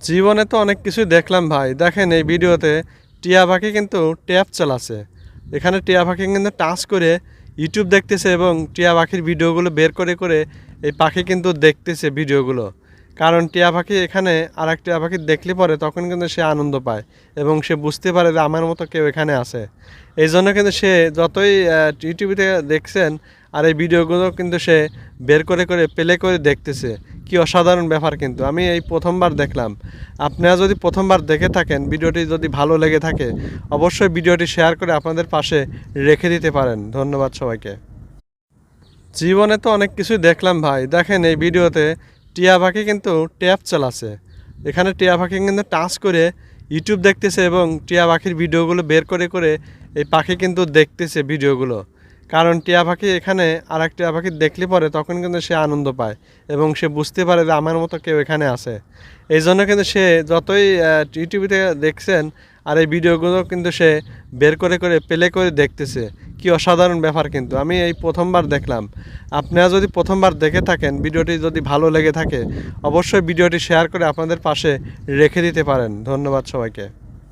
জীবনে তো অনেক কিছুই দেখলাম ভাই। দেখেন এই ভিডিওতে টিয়া পাখি কিন্তু ট্যাব চালাচ্ছে। এখানে টিয়া পাখি কিন্তু টাচ করে ইউটিউব দেখতেছে এবং টিয়া পাখির ভিডিওগুলো বের করে এই পাখি কিন্তু দেখতেছে ভিডিওগুলো। কারণ টিয়া পাখি এখানে আরেক টিয়া পাখি দেখলে পরে তখন কিন্তু সে আনন্দ পায় এবং সে বুঝতে পারে যে আমার মতো কেউ এখানে আছে। এই জন্য কিন্তু সে যতই ইউটিউবে দেখছেন আর এই ভিডিওগুলো কিন্তু সে বের করে প্লে করে দেখতেছে। কি অসাধারণ ব্যাপার, কিন্তু আমি এই প্রথমবার দেখলাম। আপনারা যদি প্রথমবার দেখে থাকেন, ভিডিওটি যদি ভালো লেগে থাকে অবশ্যই ভিডিওটি শেয়ার করে আপনাদের পাশে রেখে দিতে পারেন। ধন্যবাদ সবাইকে। জীবনে তো অনেক কিছুই দেখলাম ভাই। দেখেন এই ভিডিওতে টিয়া পাখি কিন্তু ট্যাব চালাচ্ছে। এখানে টিয়া পাখি কিন্তু টাচ করে ইউটিউব দেখতেছে এবং টিয়া পাখির ভিডিওগুলো বের করে এই পাখি কিন্তু দেখতেছে ভিডিওগুলো। কারণ টিয়া পাখি এখানে আরেক টিয়া পাখি দেখলে পরে তখন কিন্তু সে আনন্দ পায় এবং সে বুঝতে পারে যে আমার মতো কেউ এখানে আছে। এই জন্য কিন্তু সে যতই ইউটিউবে দেখছেন আর এই ভিডিওগুলো কিন্তু সে বের করে প্লে করে দেখতেছে। কি অসাধারণ ব্যাপার, কিন্তু আমি এই প্রথমবার দেখলাম। আপনারা যদি প্রথমবার দেখে থাকেন, ভিডিওটি যদি ভালো লেগে থাকে অবশ্যই ভিডিওটি শেয়ার করে আপনাদের পাশে রেখে দিতে পারেন। ধন্যবাদ সবাইকে।